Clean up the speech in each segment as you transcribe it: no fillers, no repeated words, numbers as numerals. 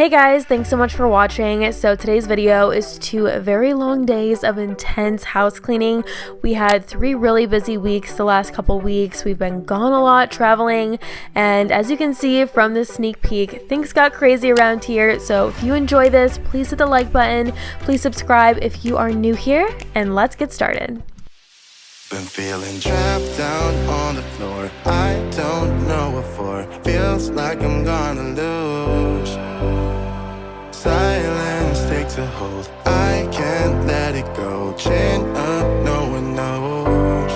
Hey guys, thanks so much for watching. So today's video is 2 very long days of intense house cleaning. We had 3 really busy weeks the last couple weeks. We've been gone a lot traveling, and as you can see from this sneak peek, things got crazy around here. So if you enjoy this, please hit the like button, please subscribe if you are new here, and let's get started. Been feeling trapped down on the floor. I don't know what for. Feels like I'm gonna lose. Silence takes a hold. I can't let it go. Chin up, no one knows.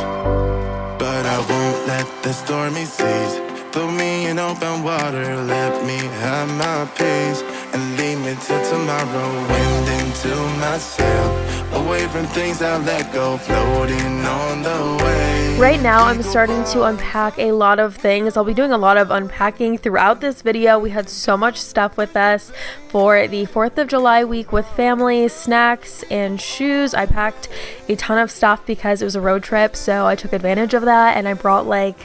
But I won't let the stormy seas throw me in open water. Let me have my peace and leave me till tomorrow. Wind into my sail, away from things I let go, floating on the way. Right now I'm starting to unpack a lot of things. I'll be doing a lot of unpacking throughout this video. We had so much stuff with us for the 4th of July week with family, snacks, and shoes. I packed a ton of stuff because it was a road trip, so I took advantage of that, and I brought like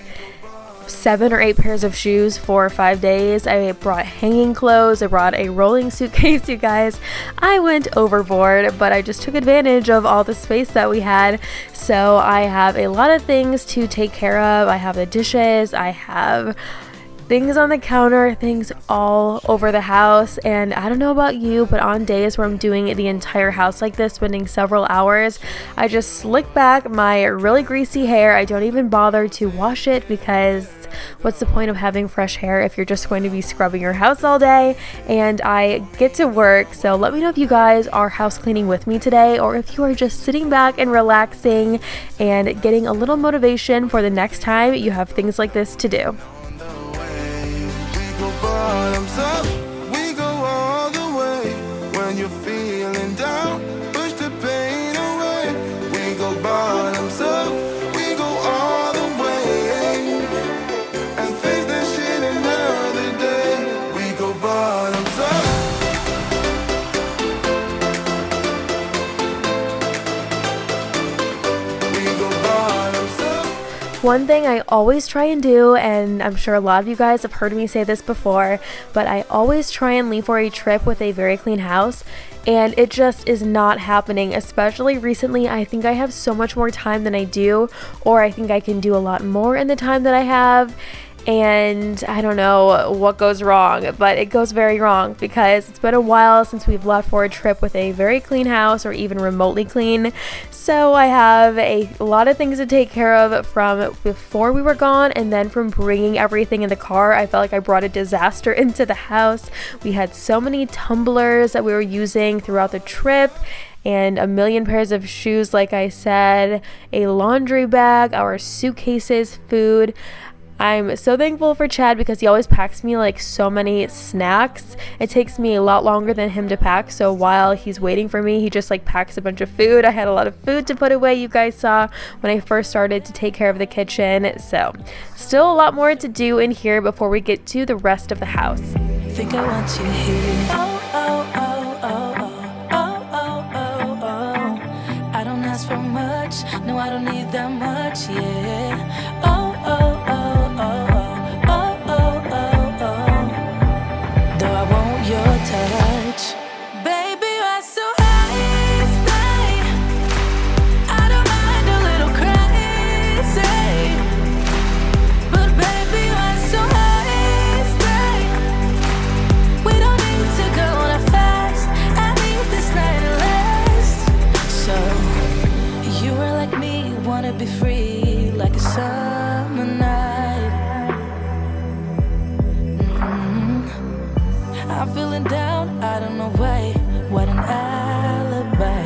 7 or 8 pairs of shoes for 5 days. I brought hanging clothes. I brought a rolling suitcase, you guys. I went overboard, but I just took advantage of all the space that we had. So I have a lot of things to take care of. I have the dishes. I have things on the counter, things all over the house. And I don't know about you, but on days where I'm doing the entire house like this, spending several hours, I just slick back my really greasy hair. I don't even bother to wash it because what's the point of having fresh hair if you're just going to be scrubbing your house all day? And I get to work. So let me know if you guys are house cleaning with me today, or if you are just sitting back and relaxing and getting a little motivation for the next time you have things like this to do. Bottoms up, we go all the way. When you're feeling down, push the pain away. We go bottoms up, we go all the way. And face that shit another day. We go bottoms up. We go bottoms up. One thing I always try and do, and I'm sure a lot of you guys have heard me say this before, but I always try and leave for a trip with a very clean house, and it just is not happening. Especially recently, I think I have so much more time than I do, or I think I can do a lot more in the time that I have. And I don't know what goes wrong, but it goes very wrong because it's been a while since we've left for a trip with a very clean house, or even remotely clean. So I have a lot of things to take care of from before we were gone, and then from bringing everything in the car. I felt like I brought a disaster into the house. We had so many tumblers that we were using throughout the trip, and a million pairs of shoes, like I said, a laundry bag, our suitcases, food. I'm so thankful for Chad because he always packs me like so many snacks. It takes me a lot longer than him to pack, so while he's waiting for me, he just like packs a bunch of food. I had a lot of food to put away, you guys saw when I first started to take care of the kitchen. So still a lot more to do in here before we get to the rest of the house. Think I want you here. I don't ask for much. No, I don't need that much. Yeah. Though I want your touch. Baby, you're so high, stay. I don't mind a little crazy. But baby, you're so high, stay. We don't need to go on a fast. I need this night to last. So you are like me, wanna be free like a summer night. I'm feeling down, I don't know why. What an alibi.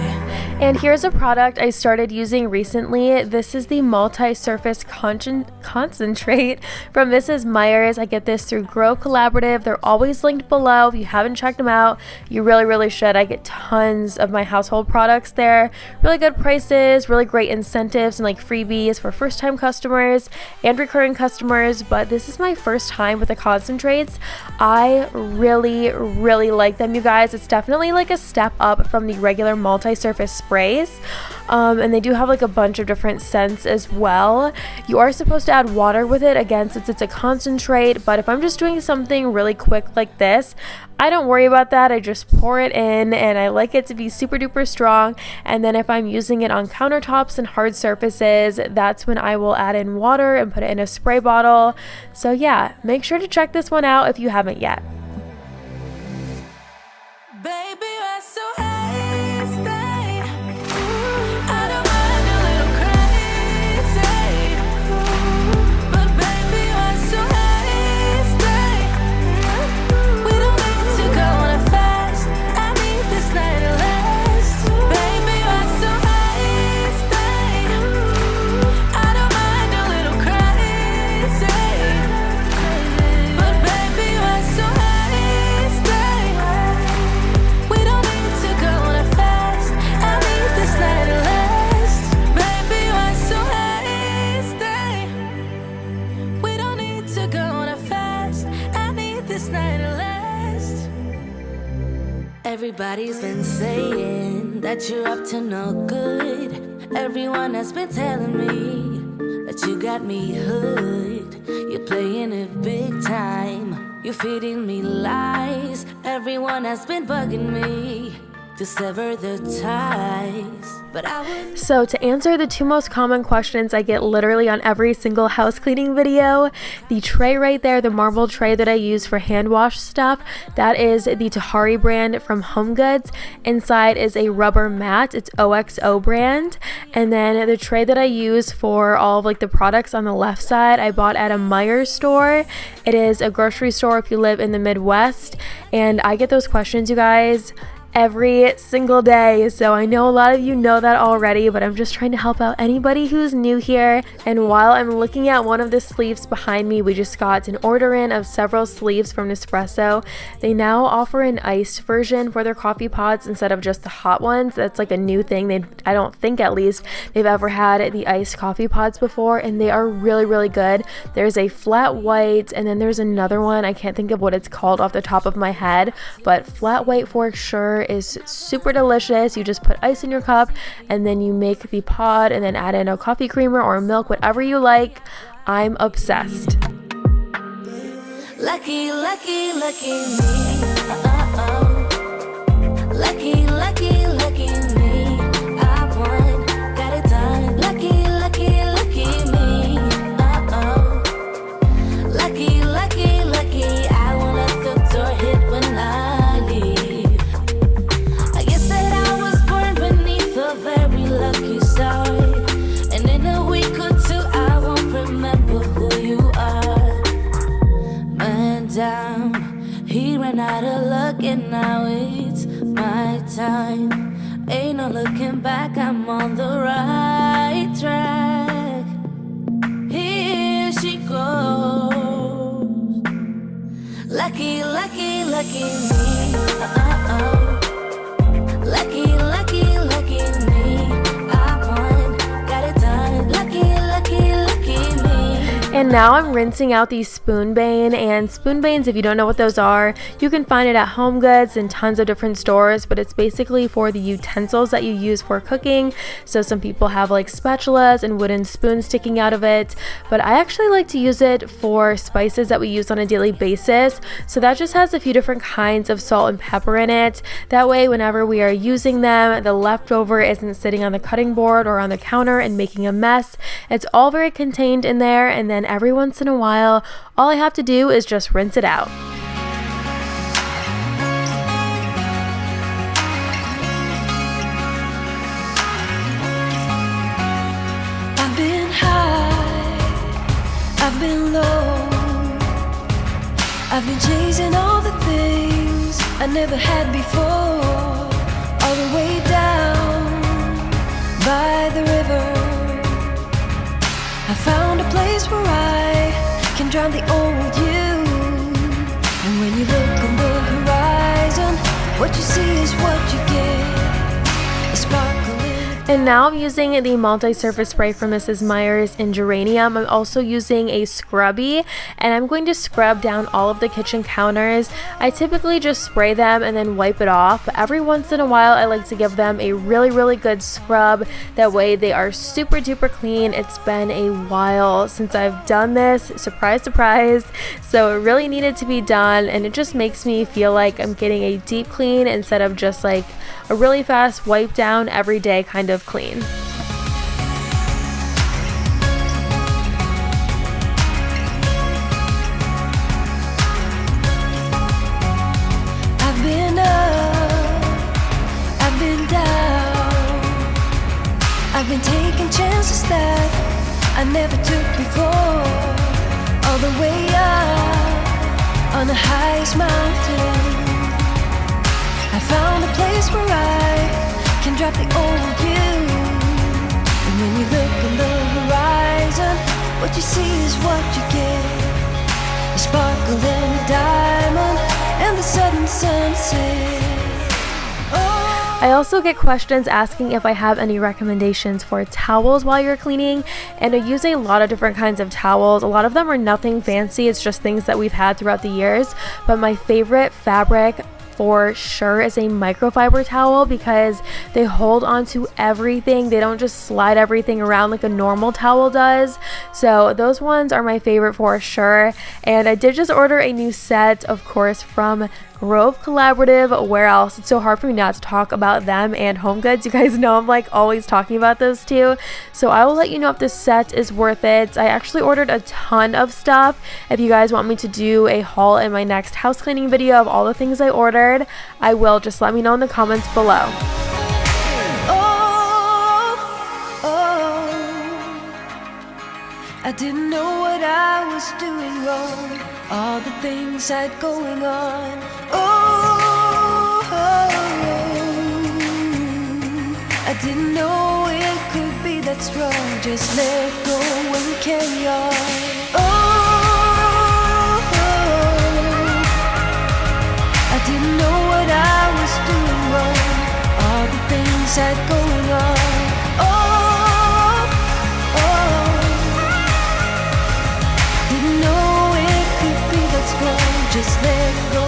And here's a product I started using recently. This is the multi-surface concentrate from Mrs. Meyer's. I get this through Grow Collaborative. They're always linked below. If you haven't checked them out, you really should. I get tons of my household products there. Really good prices, really great incentives and like freebies for first-time customers and recurring customers. But this is my first time with the concentrates. I really like them, you guys. It's definitely like a step up from the regular multi-surface sprays. And they do have like a bunch of different scents as well. You are supposed to add water with it, again, since it's a concentrate, but if I'm just doing something really quick like this, I don't worry about that. I just pour it in, and I like it to be super duper strong. And then if I'm using it on countertops and hard surfaces, that's when I will add in water and put it in a spray bottle. So yeah, make sure to check this one out if you haven't yet. Baby, you're so hasty. I don't mind a little crazy, but baby, you're so hasty. We don't need to go on a fast. I need this night to last. Baby, you're so hasty. I don't mind a little crazy, but baby, you're so hasty. Everybody's been saying that you're up to no good. Everyone has been telling me that you got me hooked. You're playing it big time. You're feeding me lies. Everyone has been bugging me to sever the ties. But So to answer the two most common questions I get literally on every single house cleaning video, the tray right there, the marble tray that I use for hand wash stuff, that is the Tahari brand from HomeGoods. Inside is a rubber mat, it's OXO brand. And then the tray that I use for all of like the products on the left side, I bought at a Meijer store. It is a grocery store if you live in the Midwest. And I get those questions, you guys, every single day. So I know a lot of you know that already, but I'm just trying to help out anybody who's new here. And while I'm looking at one of the sleeves behind me, we just got an order in of several sleeves from Nespresso. They now offer an iced version for their coffee pods instead of just the hot ones. That's like a new thing. I don't think at least they've ever had the iced coffee pods before, and they are really, really good. There's a flat white, and then there's another one. I can't think of what it's called off the top of my head, but flat white for sure is super delicious. You just put ice in your cup and then you make the pod and then add in a coffee creamer or milk, whatever you like. I'm obsessed. Lucky, lucky, lucky me. Lucky, lucky, lucky me. I won, got it done. Lucky, lucky, lucky me. Lucky, lucky, lucky. I won't let the door hit when I leave. I guess that I was born beneath a very lucky star, and in a week or two I won't remember who you are. Man down, he ran out of luck and now it's my time. Ain't no looking back, I'm on the right track. Here she goes. Lucky, lucky, lucky me. Lucky, lucky, lucky me. I won, got it done. Lucky, lucky, lucky me. And now I'm rinsing out the spoon bane, and spoon banes, if you don't know what those are, you can find it at HomeGoods and tons of different stores, but it's basically for the utensils that you use for cooking. So some people have like spatulas and wooden spoons sticking out of it, but I actually like to use it for spices that we use on a daily basis. So that just has a few different kinds of salt and pepper in it. That way, whenever we are using them, the leftover isn't sitting on the cutting board or on the counter and making a mess. It's all very contained in there, and then every once in a while, all I have to do is just rinse it out. I've been high, I've been low, I've been chasing all the things I never had before, all the way down by the river. I found a place where I can drown the old you. And when you look on the horizon, what you see is what you get. A sparkle in And now I'm using the multi-surface spray from Mrs. Meyer's in Geranium. I'm also using a scrubby, and I'm going to scrub down all of the kitchen counters. I typically just spray them and then wipe it off, but every once in a while I like to give them a really good scrub. That way they are super duper clean. It's been a while since I've done this, surprise surprise, so it really needed to be done, and it just makes me feel like I'm getting a deep clean instead of just like a really fast wipe down every day kind of clean. I've been up, I've been down, I've been taking chances that I never took before, all the way up on the highest mountain. I found a place where I can drop the old you. And when you look on the horizon, what you see is what you get. A sparkle and a diamond and the sudden sunset. I also get questions asking if I have any recommendations for towels while you're cleaning, and I use a lot of different kinds of towels. A lot of them are nothing fancy, it's just things that we've had throughout the years, but my favorite fabric for sure is a microfiber towel because they hold on to everything. They don't just slide everything around like a normal towel does. So those ones are my favorite for sure. And I did just order a new set, of course, from Grove Collaborative. Where else? It's so hard for me not to talk about them and Home Goods. You guys know I'm like always talking about those two. So I will let you know if this set is worth it. I actually ordered a ton of stuff. If you guys want me to do a haul in my next house cleaning video of all the things I ordered, I will. Just let me know in the comments below. I didn't know what I was doing wrong, all the things I had going on. I didn't know it could be that strong. Just let go and carry on. I didn't know what I was doing wrong, all the things I had going on. Just let go.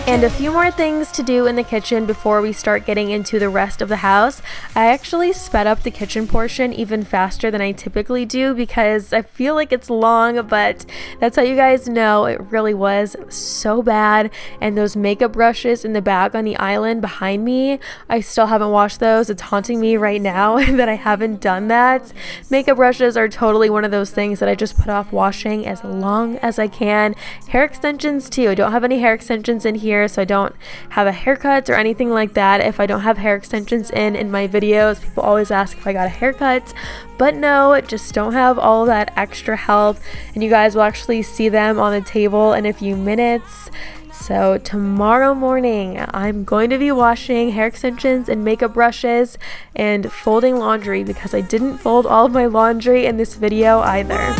And a few more things to do in the kitchen before we start getting into the rest of the house. I actually sped up the kitchen portion even faster than I typically do because I feel like it's long, but that's how you guys know it really was so bad. And those makeup brushes in the bag on the island behind me, I still haven't washed those. It's haunting me right now that I haven't done that. Makeup brushes are totally one of those things that I just put off washing as long as I can. Hair extensions too. I don't have any hair extensions in here, so I don't have a haircut or anything like that. If I don't have hair extensions in my videos, people always ask if I got a haircut, but no, just don't have all that extra help, and you guys will actually see them on the table in a few minutes. So tomorrow morning I'm going to be washing hair extensions and makeup brushes and folding laundry because I didn't fold all of my laundry in this video either.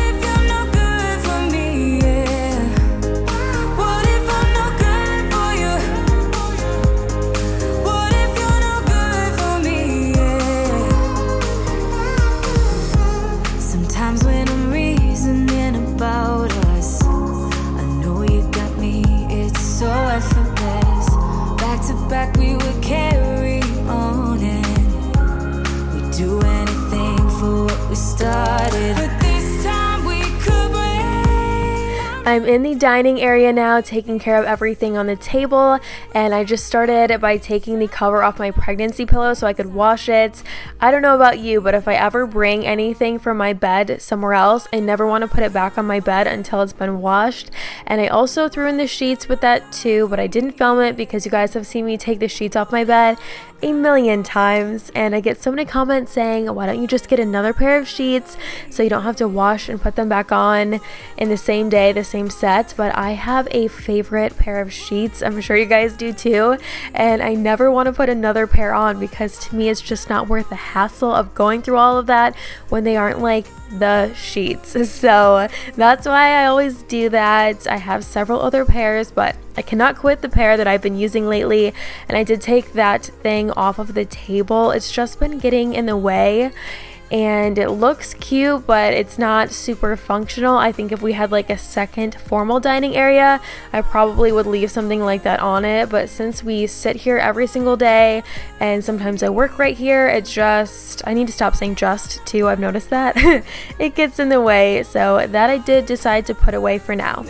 Back we would carry on and we'd do anything for what we started, but this time we could break. I'm in the dining area now, taking care of everything on the table, and I just started by taking the cover off my pregnancy pillow so I could wash it. I don't know about you, but if I ever bring anything from my bed somewhere else, I never want to put it back on my bed until it's been washed. And I also threw in the sheets with that too, but I didn't film it because you guys have seen me take the sheets off my bed a million times, and I get so many comments saying, why don't you just get another pair of sheets so you don't have to wash and put them back on in the same day, the same set. But I have a favorite pair of sheets, I'm sure you guys do too, and I never want to put another pair on because to me it's just not worth the hassle of going through all of that when they aren't like the sheets. So that's why I always do that. I have several other pairs, but I cannot quit the pair that I've been using lately, and I did take that thing off of the table. It's just been getting in the way, and it looks cute, but it's not super functional. I think if we had like a second formal dining area, I probably would leave something like that on it, but since we sit here every single day and sometimes I work right here, it's just, I need to stop saying just too, I've noticed that. It gets in the way, so that I did decide to put away for now.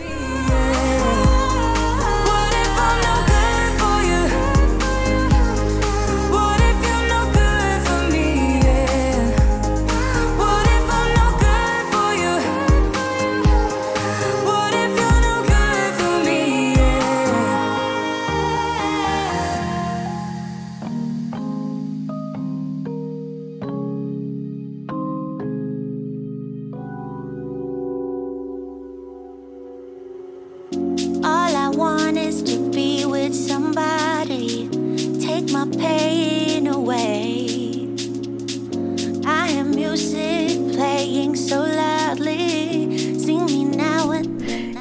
Somebody take my pain away. I hear music playing so loudly. Sing me now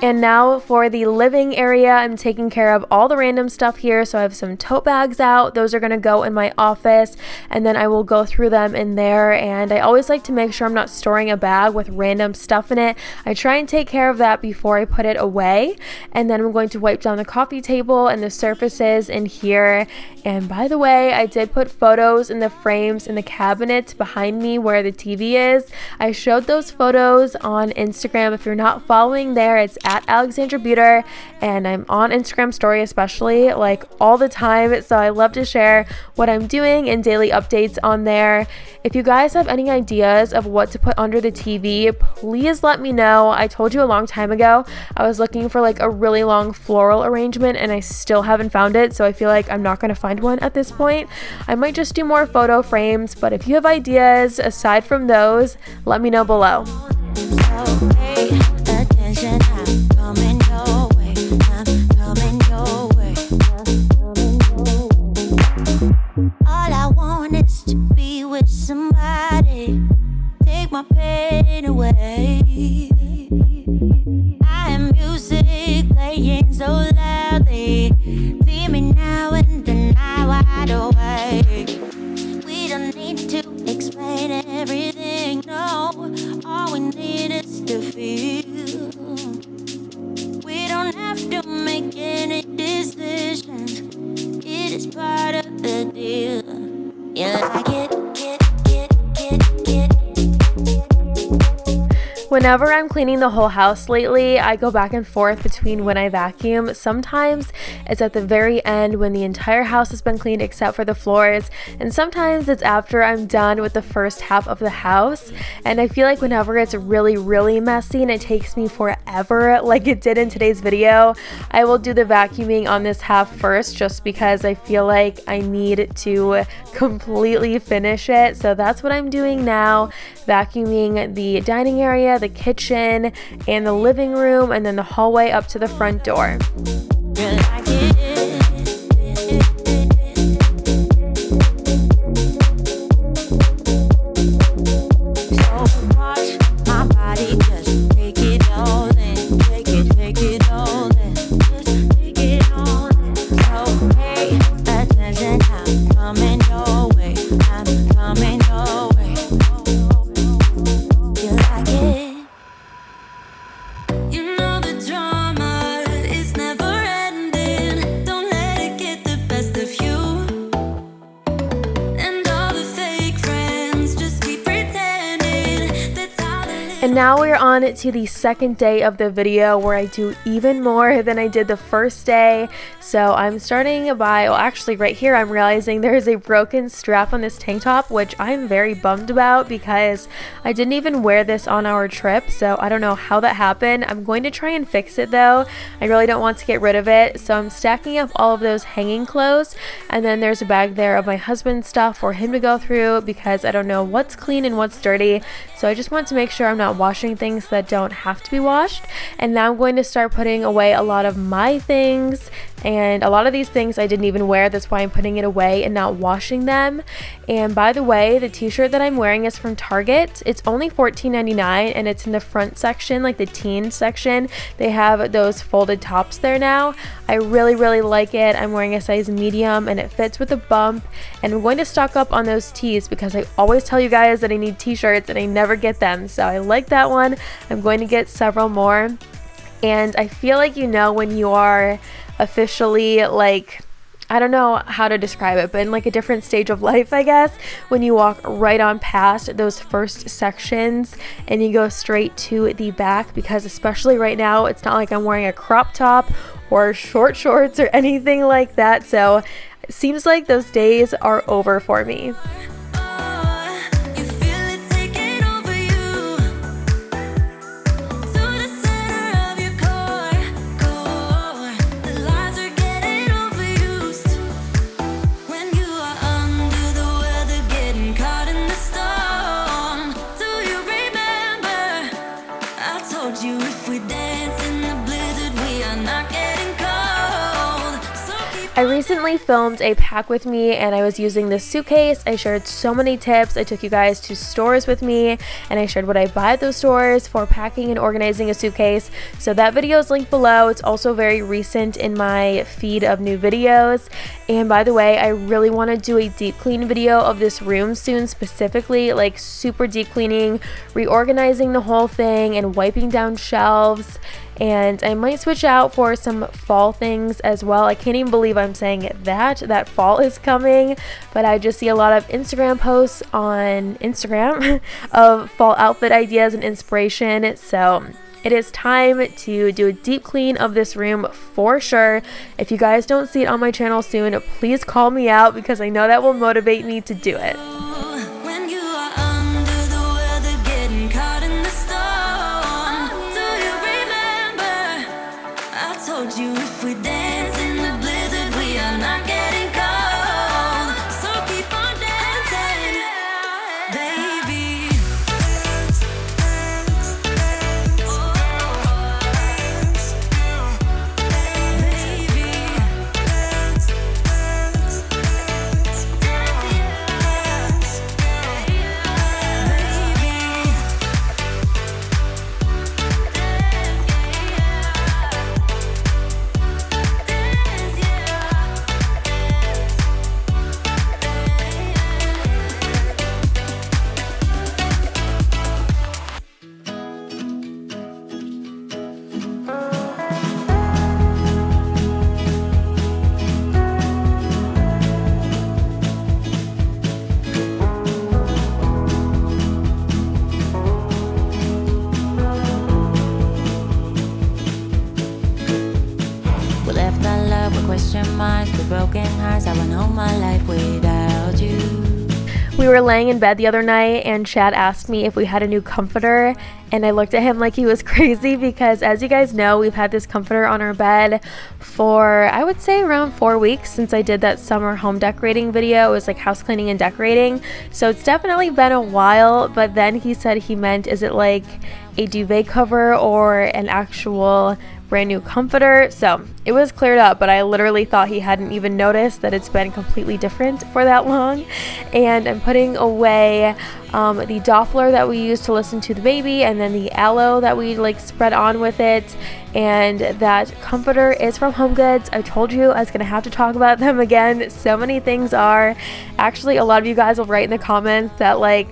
And now for the living area, I'm taking care of all the random stuff here. So I have some tote bags out. Those are going to go in my office, and then I will go through them in there. And I always like to make sure I'm not storing a bag with random stuff in it. I try and take care of that before I put it away. And then I'm going to wipe down the coffee table and the surfaces in here. And by the way, I did put photos in the frames in the cabinet behind me where the TV is. I showed those photos on Instagram. If you're not following there, it's at Alexandra Beuter, and I'm on Instagram story especially like all the time, so I love to share what I'm doing and daily updates on there. If you guys have any ideas of what to put under the TV, please let me know. I told you a long time ago I was looking for like a really long floral arrangement, and I still haven't found it, so I feel like I'm not going to find one at this point. I might just do more photo frames, but if you have ideas aside from those, let me know below. I'm coming your way. I'm coming your way. All I want is to be with somebody. Take my pain away. I am music playing so loudly. See me now and deny wide awake. We don't need to explain everything, no. All we need is to feel. We don't have to make any decisions. It is part of the deal. You like it? Whenever I'm cleaning the whole house lately, I go back and forth between when I vacuum. Sometimes it's at the very end when the entire house has been cleaned except for the floors, and sometimes it's after I'm done with the first half of the house. And I feel like whenever it's really messy and it takes me forever, like it did in today's video, I will do the vacuuming on this half first just because I feel like I need to completely finish it. So that's what I'm doing now, vacuuming the dining area, the kitchen, and the living room, and then the hallway up to the front door. And now we're on to the second day of the video where I do even more than I did the first day. So I'm starting by, well actually right here I'm realizing there is a broken strap on this tank top, which I'm very bummed about because I didn't even wear this on our trip, so I don't know how that happened. I'm going to try and fix it though. I really don't want to get rid of it, so I'm stacking up all of those hanging clothes, and then there's a bag there of my husband's stuff for him to go through because I don't know what's clean and what's dirty, so I just want to make sure I'm not washing things that don't have to be washed. And now I'm going to start putting away a lot of my things and a lot of these things I didn't even wear. That's why I'm putting it away and not washing them. And by the way, the t-shirt that I'm wearing is from Target. It's only $14.99 and it's in the front section, like the teen section. They have those folded tops there now. I really like it. I'm wearing a size medium and it fits with a bump, and I'm going to stock up on those tees because I always tell you guys that I need t-shirts and I never get them. So I like that one. I'm going to get several more. And I feel like, you know, when you are officially, like, I don't know how to describe it, but in like a different stage of life, I guess, when you walk right on past those first sections and you go straight to the back, because especially right now, it's not like I'm wearing a crop top or short shorts or anything like that. So it seems like those days are over for me. I recently filmed a pack with me and I was using this suitcase. I shared so many tips. I took you guys to stores with me and I shared what I buy at those stores for packing and organizing a suitcase. So that video is linked below. It's also very recent in my feed of new videos. And by the way, I really want to do a deep clean video of this room soon, specifically like super deep cleaning, reorganizing the whole thing and wiping down shelves. And I might switch out for some fall things as well. I can't even believe I'm saying that fall is coming, but I just see a lot of Instagram posts on Instagram of fall outfit ideas and inspiration. So it is time to do a deep clean of this room for sure. If you guys don't see it on my channel soon, please call me out because I know that will motivate me to do it. You if we dance in the blizzard, we are not getting cold. So keep on dancing, baby. Question marks, the broken hearts. I went all my life without you. We were laying in bed the other night and Chad asked me if we had a new comforter, and I looked at him like he was crazy because, as you guys know, we've had this comforter on our bed for, I would say, around 4 weeks since I did that summer home decorating video. It was like house cleaning and decorating, so it's definitely been a while. But then he said he meant, is it like a duvet cover or an actual brand new comforter? So it was cleared up, but I literally thought he hadn't even noticed that it's been completely different for that long. And I'm putting away the Doppler that we used to listen to the baby, and then the aloe that we like spread on with it. And that comforter is from HomeGoods. I told you I was gonna have to talk about them again. So many things are. Actually, a lot of you guys will write in the comments that like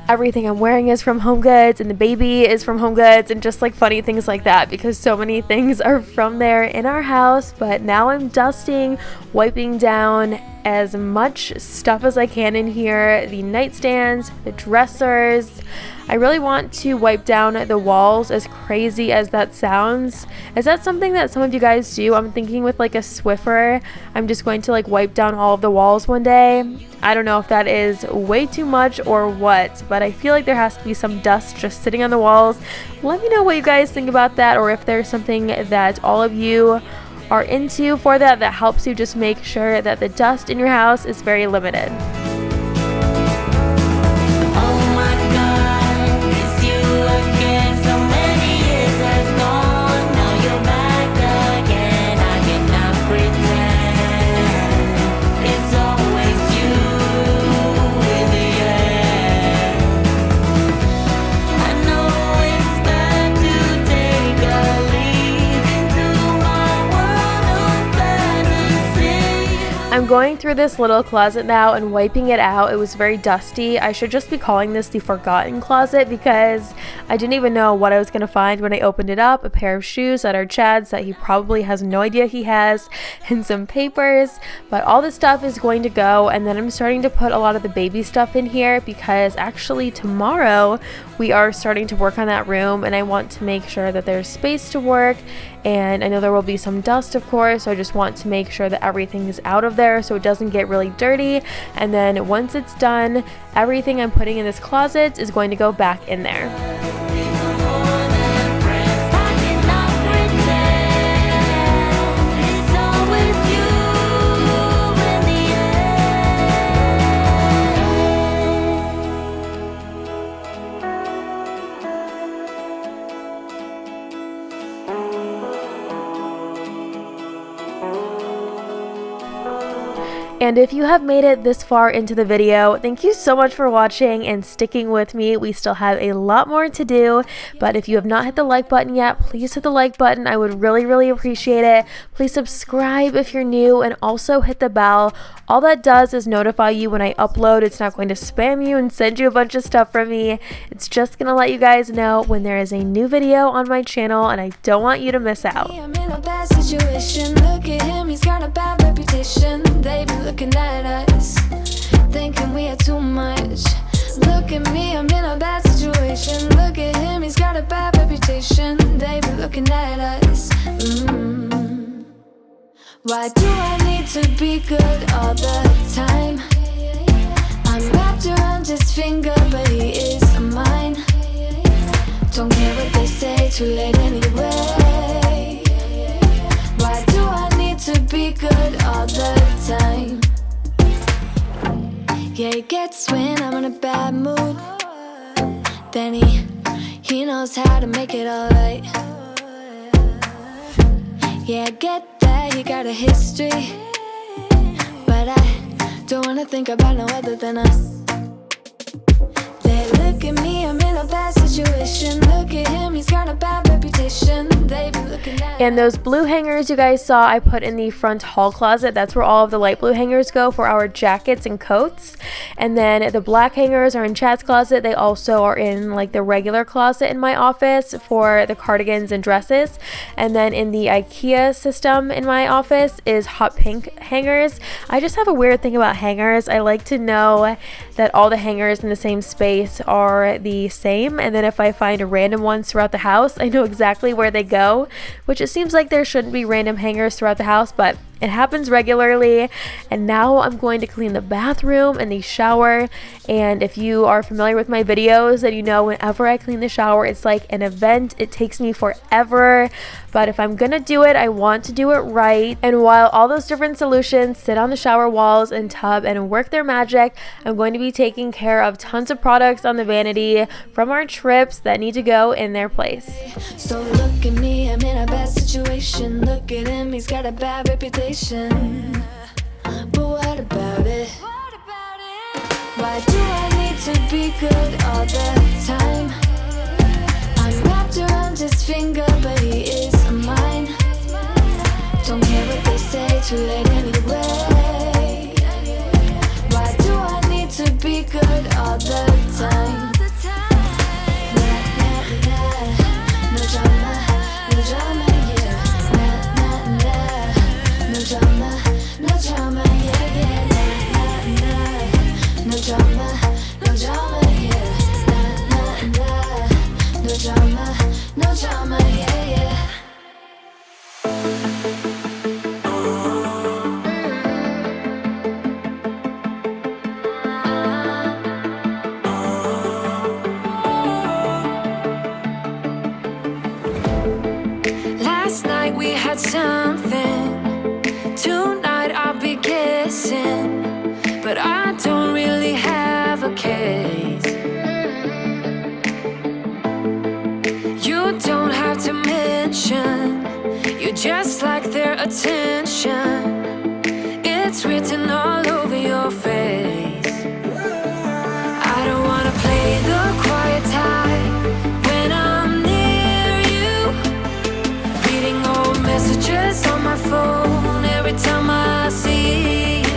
everything I'm wearing is from HomeGoods and the baby is from HomeGoods, and just like funny things like that, because so many things are from there in our house. But now I'm dusting, wiping down as much stuff as I can in here, the nightstands, the dressers. I really want to wipe down the walls, as crazy as that sounds. Is that something that some of you guys do? I'm thinking with like a Swiffer, I'm just going to like wipe down all of the walls one day. I don't know if that is way too much or what, but I feel like there has to be some dust just sitting on the walls. Let me know what you guys think about that, or if there's something that all of you are into for that helps you just make sure that the dust in your house is very limited. I'm going through this little closet now and wiping it out. It was very dusty. I should just be calling this the forgotten closet because I didn't even know what I was going to find when I opened it up. A pair of shoes that are Chad's that he probably has no idea he has, and some papers. But all this stuff is going to go, and then I'm starting to put a lot of the baby stuff in here because actually tomorrow we are starting to work on that room, and I want to make sure that there's space to work. And I know there will be some dust, of course, so I just want to make sure that everything is out of there so it doesn't get really dirty. And then once it's done, everything I'm putting in this closet is going to go back in there. And if you have made it this far into the video, thank you so much for watching and sticking with me. We still have a lot more to do, but if you have not hit the like button yet, please hit the like button. I would really appreciate it. Please subscribe if you're new, and also hit the bell. All that does is notify you when I upload. It's not going to spam you and send you a bunch of stuff from me. It's just gonna let you guys know when there is a new video on my channel, and I don't want you to miss out. I'm in a bad situation. Look at him, he's got a bad reputation. They be looking at us, thinking we are too much. Look at me, I'm in a bad situation. Look at him, he's got a bad reputation. They be looking at us. Why do I need to be good all the time? I'm wrapped around his finger, but he is mine. Don't care what they say, too late anyway. Why do I need to be good all the time? Yeah, he gets when I'm in a bad mood. Then he knows how to make it alright. Yeah, I get that he got a history, but I don't wanna think about no other than us. They look at me, I'm in a bad situation. Look at him, he's got a bad reputation. They be looking at. And those blue hangers you guys saw I put in the front hall closet. That's where all of the light blue hangers go for our jackets and coats. And then the black hangers are in Chad's closet. They also are in like the regular closet in my office for the cardigans and dresses. And then in the IKEA system in my office is hot pink hangers. I just have a weird thing about hangers. I like to know that all the hangers in the same space are the same, and then if I find random ones throughout the house, I know exactly where they go, which it seems like there shouldn't be random hangers throughout the house, but it happens regularly. And now I'm going to clean the bathroom and the shower. And if you are familiar with my videos, then you know whenever I clean the shower, it's like an event. It takes me forever, but if I'm gonna do it, I want to do it right. And while all those different solutions sit on the shower walls and tub and work their magic, I'm going to be taking care of tons of products on the vanity from our trips that need to go in their place. So look at me, I'm in a bad situation. Look at him, he's got a bad reputation. But what about it? Why do I need to be good all the time? I'm wrapped around his finger, but he is mine. Don't care what they say, too late anyway. Why do I need to be good all the time? No drama, no drama, yeah. No drama, no drama, yeah, yeah. No drama, no drama, yeah. No drama, no drama, yeah, yeah. Last night we had something. Tonight I'll be kissing, but I don't really have a case. You don't have to mention, you just like their attention. It's written all over your face. I don't wanna play the quiet type when I'm near you. Reading old messages on my phone every time I see you.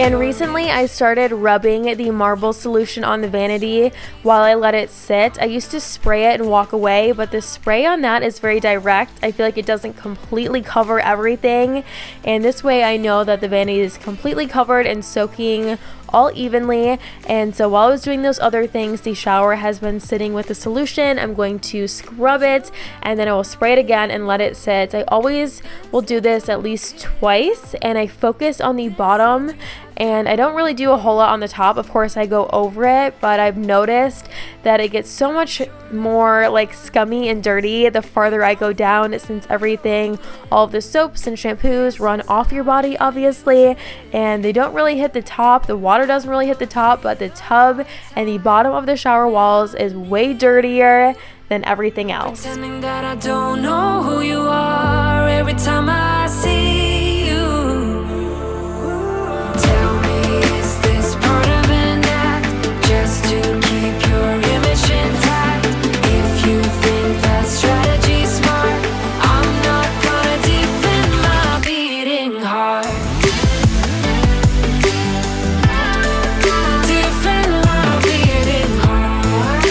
And recently I started rubbing the marble solution on the vanity while I let it sit. I used to spray it and walk away, but the spray on that is very direct. I feel like it doesn't completely cover everything, and this way I know that the vanity is completely covered and soaking all evenly. And so while I was doing those other things, the shower has been sitting with the solution. I'm going to scrub it and then I will spray it again and let it sit. I always will do this at least twice, and I focus on the bottom and I don't really do a whole lot on the top. Of course I go over it, but I've noticed that it gets so much more like scummy and dirty the farther I go down, since everything, all of the soaps and shampoos run off your body obviously, and they don't really hit the top. The water doesn't really hit the top, but the tub and the bottom of the shower walls is way dirtier than everything else. Pretending that I don't know who you are every time I see you. Tell me, is this part of an act just to keep your image intact? If you think that strategy's smart, I'm not gonna defend my beating heart. Defend my beating heart.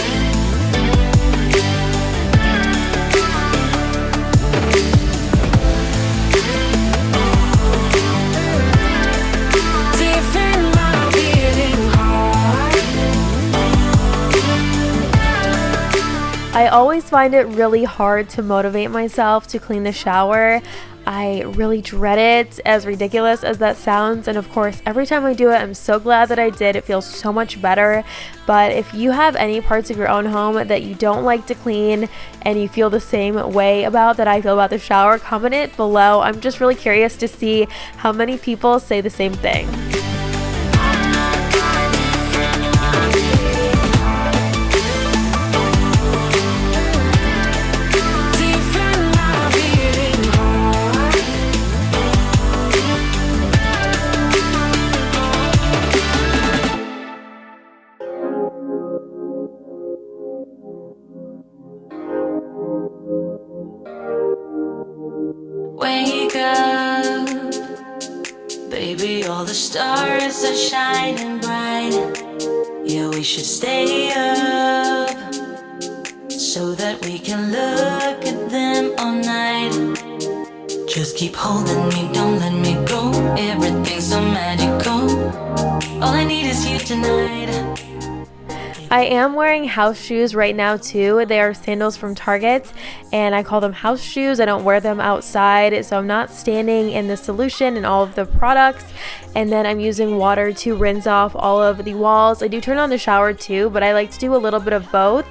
Defend my beating heart. I always find it really hard to motivate myself to clean the shower. I really dread it, as ridiculous as that sounds, and of course every time I do it I'm so glad that I did. It feels so much better. But if you have any parts of your own home that you don't like to clean and you feel the same way about that I feel about the shower, comment it below. I'm just really curious to see how many people say the same thing. Defend my beating heart. Wake up, baby, all the stars are shining bright. Yeah, we should stay up so that we can look at them all night. Just keep holding me, don't let me go. Everything's so magical. All I need is you tonight. I am wearing house shoes right now too. They are sandals from Target, and I call them house shoes. I don't wear them outside, so I'm not standing in the solution and all of the products. And then I'm using water to rinse off all of the walls. I do turn on the shower too, but I like to do a little bit of both.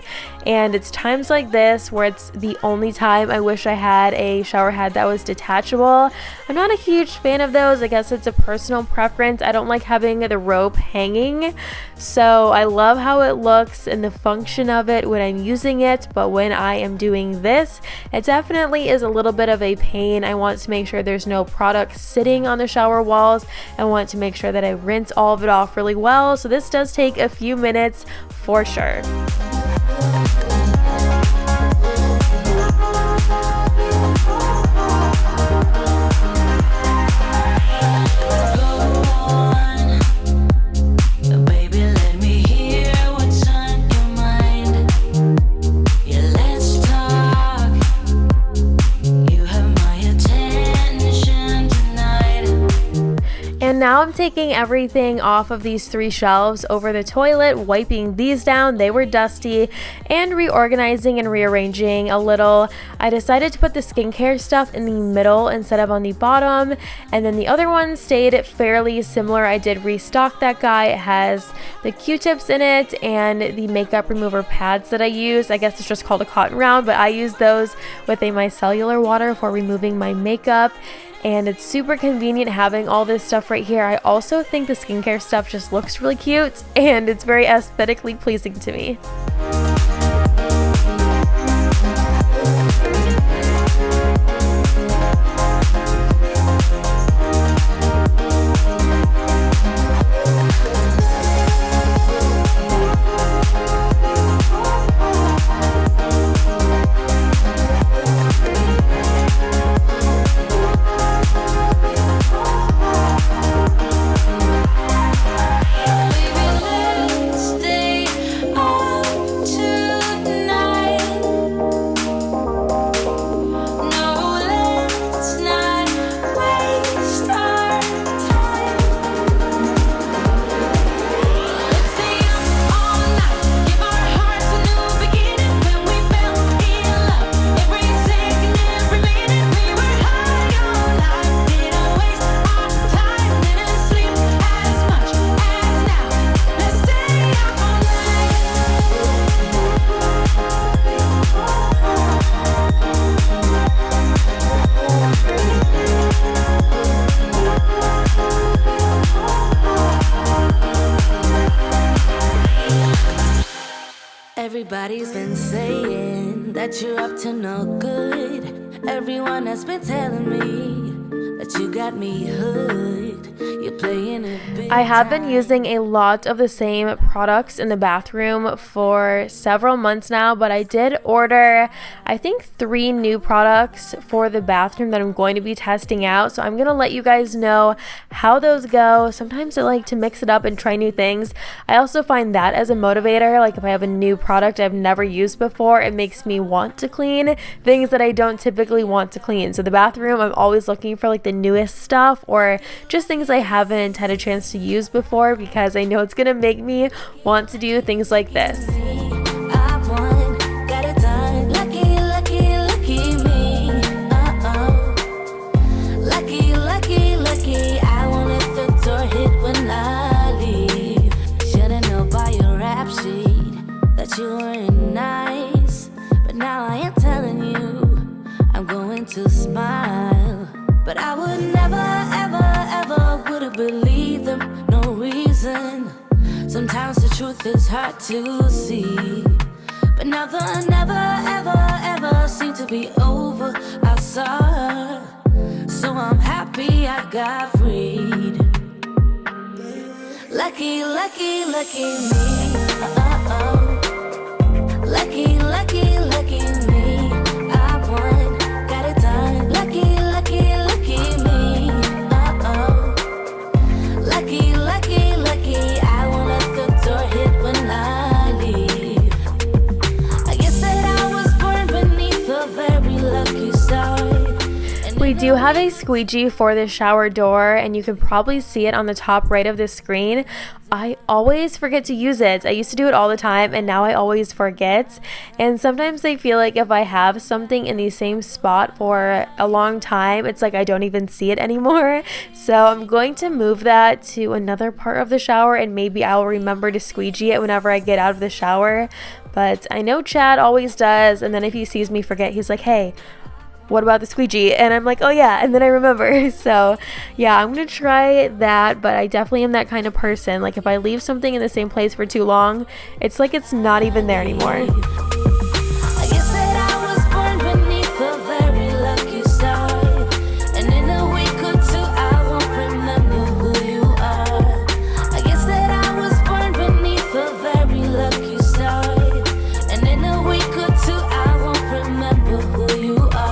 And it's times like this where it's the only time I wish I had a shower head that was detachable. I'm not a huge fan of those. I guess it's a personal preference. I don't like having the rope hanging. So I love how it looks and the function of it when I'm using it, but when I am doing this, it definitely is a little bit of a pain. I want to make sure there's no product sitting on the shower walls. I want to make sure that I rinse all of it off really well. So this does take a few minutes for sure. And now I'm taking everything off of these 3 shelves over the toilet, wiping these down. They were dusty, and reorganizing and rearranging a little. I decided to put the skincare stuff in the middle instead of on the bottom, and then the other one stayed fairly similar. I did restock that guy. It has the Q-tips in it and the makeup remover pads that I use. I guess it's just called a cotton round, but I use those with a micellar water for removing my makeup. And it's super convenient having all this stuff right here. I also think the skincare stuff just looks really cute, and it's very aesthetically pleasing to me. Everybody's been saying that you're up to no good. Everyone has been telling me that you got me hooked. You're playing it big I have been time. using a lot of the same products in the bathroom for several months now, but I did order, I think, 3 new products for the bathroom that I'm going to be testing out. So I'm going to let you guys know how those go. Sometimes I like to mix it up and try new things. I also find that as a motivator, like if I have a new product I've never used before, it makes me want to clean things that I don't typically want to clean. So the bathroom, I'm always looking for like the newest stuff or just things I haven't had a chance to use before, because I know it's gonna make me want to do things like this. I won, got it done. Lucky, lucky, lucky me. Lucky, lucky, lucky. I won't let the door hit when I leave. Should've known by your rap sheet that you weren't nice, but now I am telling you I'm going to smile. But I would never, ever, ever would've believed them, no reason. Sometimes the truth is hard to see, but now the never, ever, ever seemed to be over. I saw her, so I'm happy I got freed. Lucky, lucky, lucky me. Lucky, lucky, lucky me. I won, got it done. Lucky, lucky, lucky me. Lucky, lucky, lucky. I won't let the door hit when I leave. I guess that I was born beneath a very lucky star. We do have a squeegee for the shower door, and you can probably see it on the top right of the screen. I always forget to use it. I used to do it all the time, and now I always forget. And sometimes I feel like if I have something in the same spot for a long time, it's like I don't even see it anymore. So I'm going to move that to another part of the shower, and maybe I'll remember to squeegee it whenever I get out of the shower. But I know Chad always does, and then if he sees me forget, he's like, hey, what about the squeegee? And I'm like, oh yeah, and then I remember. So yeah, I'm gonna try that, but I definitely am that kind of person. Like if I leave something in the same place for too long, it's like it's not even there anymore. I guess that I was born beneath a very lucky star, and in a week or two I won't remember who you are. I guess that I was born beneath a very lucky star, and in a week or two I won't remember who you are.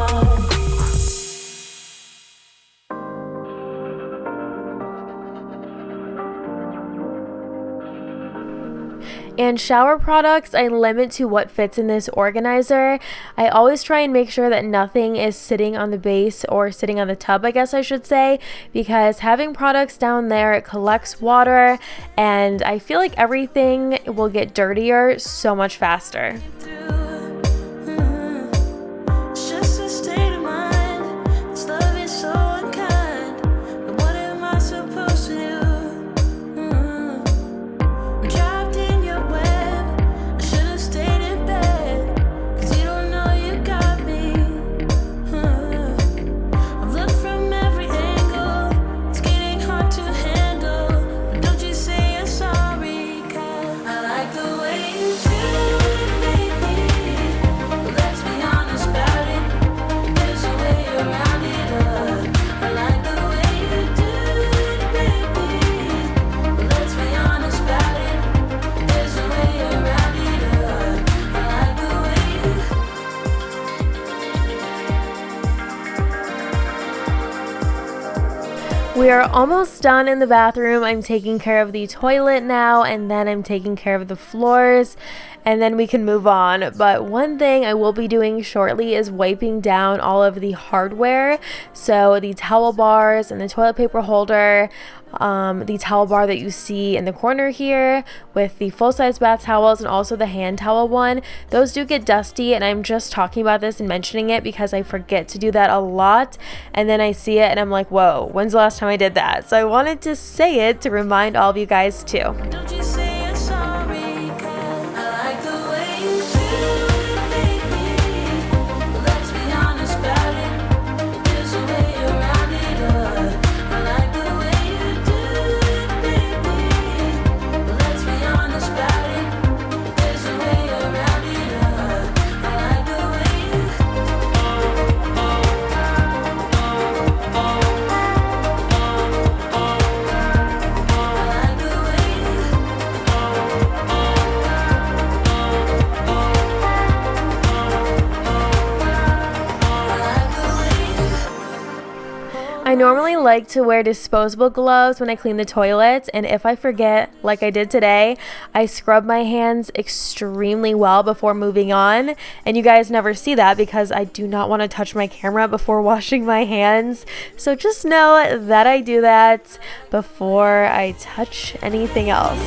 And shower products, I limit to what fits in this organizer. I always try and make sure that nothing is sitting on the base or sitting on the tub, I guess I should say, because having products down there, it collects water, and I feel like everything will get dirtier so much faster. It's just a state of mind. This love is so unkind. But what am I supposed to do? I'm trapped in your web. I should have stayed in bed, 'cause you don't know you got me. I've looked from every angle. It's getting hard to handle. But don't you say you're sorry, 'cause I like the way you do it, baby. But let's be honest about it. There's a way around it. I like the way you do it, baby. But let's be honest about it. There's a way around it. I like the way you. We are almost done in the bathroom. I'm taking care of the toilet now, and then I'm taking care of the floors, and then we can move on. But one thing I will be doing shortly is wiping down all of the hardware. So the towel bars and the toilet paper holder, the towel bar that you see in the corner here with the full-size bath towels, and also the hand towel one. Those do get dusty, and I'm just talking about this and mentioning it because I forget to do that a lot, and then I see it and I'm like, whoa, when's the last time I did that? So I wanted to say it to remind all of you guys too. Don't you say you're sorry, 'cause I like the way you do it, baby. But let's be honest about it. There's a way around it. I like the way you do it, baby. But let's be honest about it. There's a way around it. I normally like to wear disposable gloves when I clean the toilets, and if I forget, like I did today, I scrub my hands extremely well before moving on, and you guys never see that because I do not want to touch my camera before washing my hands, so just know that I do that before I touch anything else.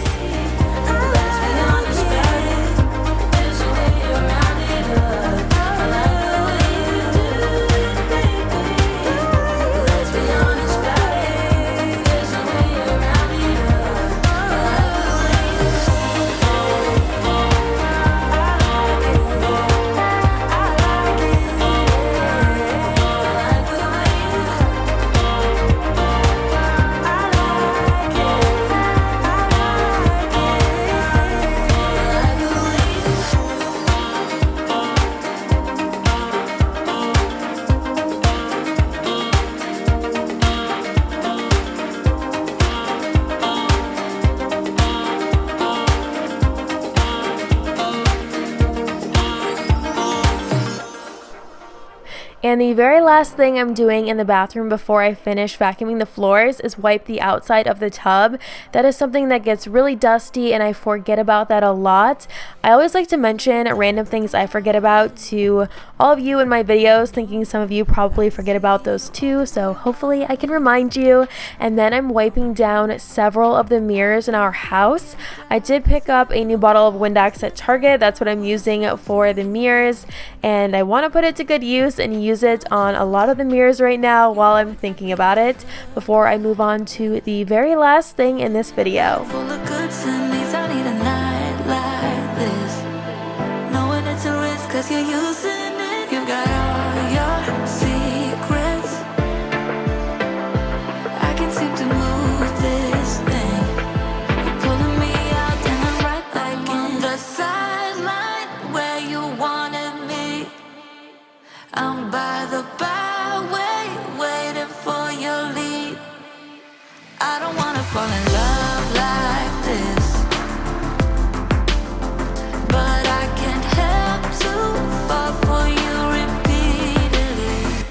And the very last thing I'm doing in the bathroom before I finish vacuuming the floors is wipe the outside of the tub. That is something that gets really dusty and I forget about that a lot. I always like to mention random things I forget about to all of you in my videos, thinking some of you probably forget about those too, so hopefully I can remind you. And then I'm wiping down several of the mirrors in our house. I did pick up a new bottle of Windex at Target. That's what I'm using for the mirrors, and I want to put it to good use and use it on a lot of the mirrors right now while I'm thinking about it before I move on to the very last thing in this video. Full of good Sundays, I need a night like this. Knowing it's a risk, 'cause you're using it. You got all your secrets. I can seem to move this thing. You're pulling me out, then I'm right back on the sideline where you wanted me. I'm by the byway, waiting for your lead. I don't wanna fall in love like this, but I can't help to fall for you repeatedly.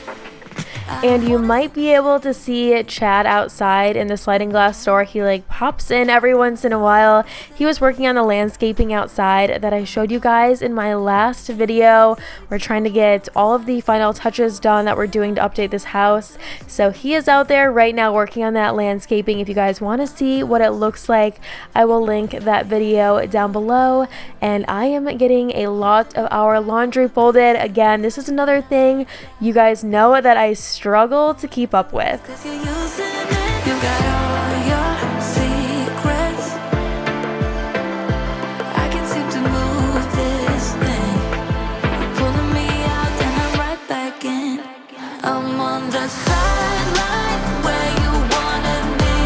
And you might be able to see Chad outside in the sliding glass door. He like pops in every once in a while. He was working on the landscaping outside that I showed you guys in my last video. We're trying to get all of the final touches done that we're doing to update this house. So he is out there right now working on that landscaping. If you guys want to see what it looks like, I will link that video down below. And I am getting a lot of our laundry folded. Again, this is another thing you guys know that I struggle to keep up with. 'Cause you're using it. You got all your secrets. I can seem to move this thing. You're pulling me out, then I'm right back in. I'm on the sideline where you wanted me.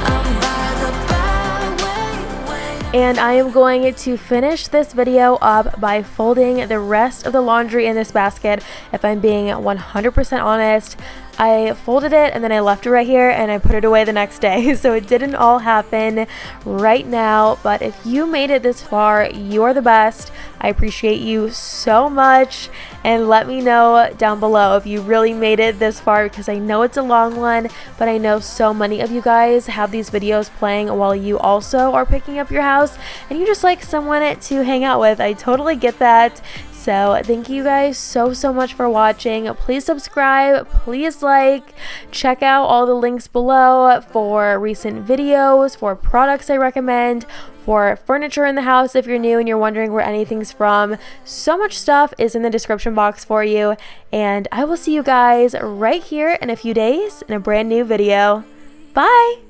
I'm by the byway, waiting. And I am going to finish this video up by folding the rest of the laundry in this basket. If I'm being 100% honest, I folded it and then I left it right here and I put it away the next day. So it didn't all happen right now, but if you made it this far, you're the best. I appreciate you so much, and let me know down below if you really made it this far, because I know it's a long one, but I know so many of you guys have these videos playing while you also are picking up your house and you just like someone to hang out with. I totally get that. So thank you guys so much for watching. Please subscribe, please like, check out all the links below for recent videos, for products I recommend, for furniture in the house if you're new and you're wondering where anything's from. So much stuff is in the description box for you, and I will see you guys right here in a few days in a brand new video. Bye!